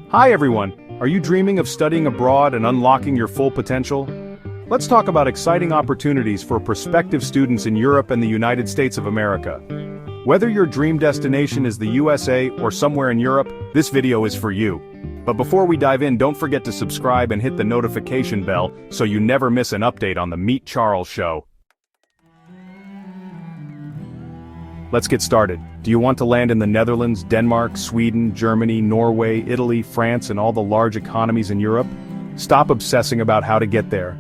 Hi everyone, are you dreaming of studying abroad and unlocking your full potential? Let's talk about exciting opportunities for prospective students in Europe and the United States of America. Whether your dream destination is the USA or somewhere in Europe, this video is for you. But before we dive in, don't forget to subscribe and hit the notification bell so you never miss an update on the Meet Charles show. Let's get started. Do you want to land in the Netherlands, Denmark, Sweden, Germany, Norway, Italy, France, and all the large economies in Europe? Stop obsessing about how to get there.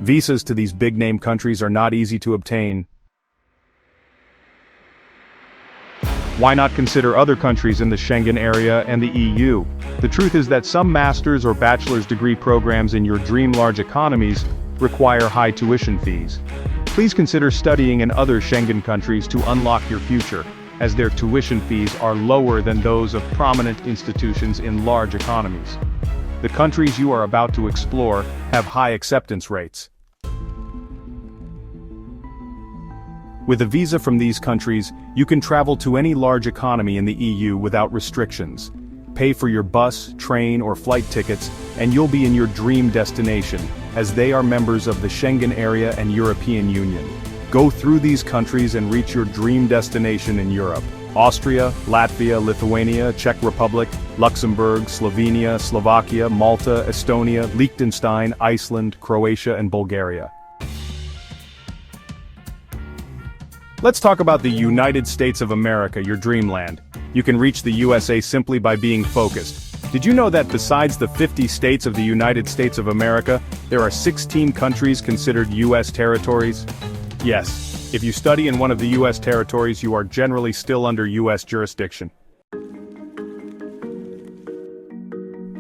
Visas to these big-name countries are not easy to obtain. Why not consider other countries in the Schengen area and the EU? The truth is that some master's or bachelor's degree programs in your dream large economies require high tuition fees. Please consider studying in other Schengen countries to unlock your future, as their tuition fees are lower than those of prominent institutions in large economies. The countries you are about to explore have high acceptance rates. With a visa from these countries, you can travel to any large economy in the EU without restrictions. Pay for your bus, train, or flight tickets, and you'll be in your dream destination, as they are members of the Schengen area and European Union. Go through these countries and reach your dream destination in Europe. Austria, Latvia, Lithuania, Czech Republic, Luxembourg, Slovenia, Slovakia, Malta, Estonia, Liechtenstein, Iceland, Croatia, and Bulgaria. Let's talk about the United States of America, your dreamland. You can reach the USA simply by being focused. Did you know that besides the 50 states of the United States of America, there are 16 countries considered U.S. territories? Yes, if you study in one of the U.S. territories, you are generally still under U.S. jurisdiction.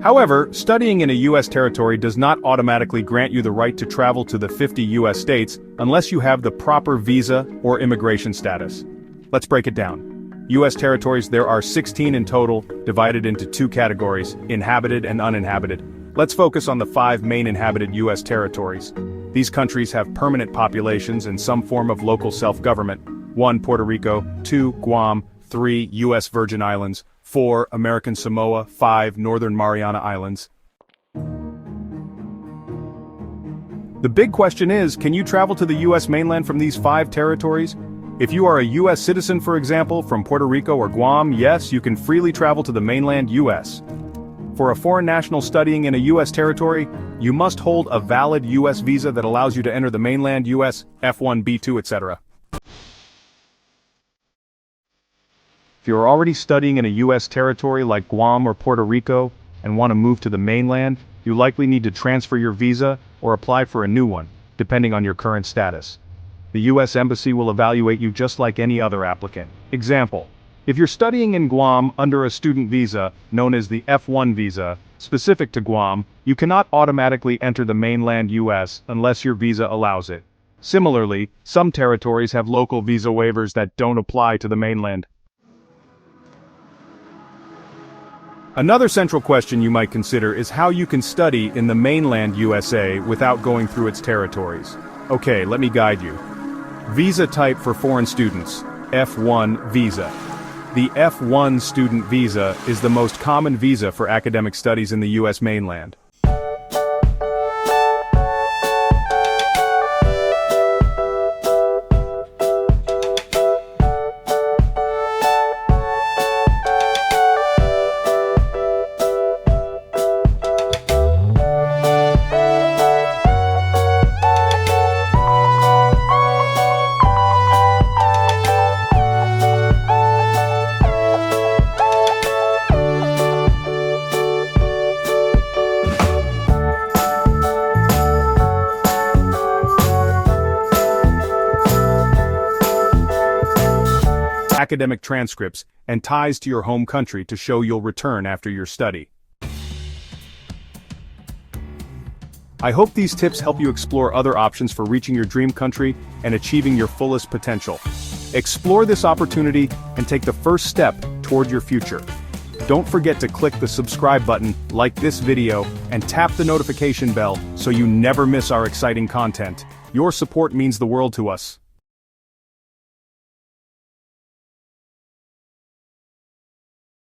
However, studying in a U.S. territory does not automatically grant you the right to travel to the 50 U.S. states unless you have the proper visa or immigration status. Let's break it down. U.S. territories, there are 16 in total, divided into two categories, inhabited and uninhabited. Let's focus on the 5 main inhabited U.S. territories. These countries have permanent populations and some form of local self-government. 1. Puerto Rico, 2. Guam, 3. U.S. Virgin Islands, 4. American Samoa, 5. Northern Mariana Islands. The big question is, can you travel to the US mainland from these 5 territories? If you are a US citizen, for example, from Puerto Rico or Guam, yes, you can freely travel to the mainland US. For a foreign national studying in a US territory, you must hold a valid US visa that allows you to enter the mainland US, F1, B2, etc. If you are already studying in a U.S. territory like Guam or Puerto Rico and want to move to the mainland, you likely need to transfer your visa or apply for a new one, depending on your current status. The U.S. Embassy will evaluate you just like any other applicant. Example: if you're studying in Guam under a student visa, known as the F1 visa, specific to Guam, you cannot automatically enter the mainland U.S. unless your visa allows it. Similarly, some territories have local visa waivers that don't apply to the mainland. Another central question you might consider is how you can study in the mainland USA without going through its territories. Okay, let me guide you. Visa type for foreign students, F1 visa. The F1 student visa is the most common visa for academic studies in the US mainland. Academic transcripts, and ties to your home country to show you'll return after your study. I hope these tips help you explore other options for reaching your dream country and achieving your fullest potential. Explore this opportunity and take the first step toward your future. Don't forget to click the subscribe button, like this video, and tap the notification bell so you never miss our exciting content. Your support means the world to us.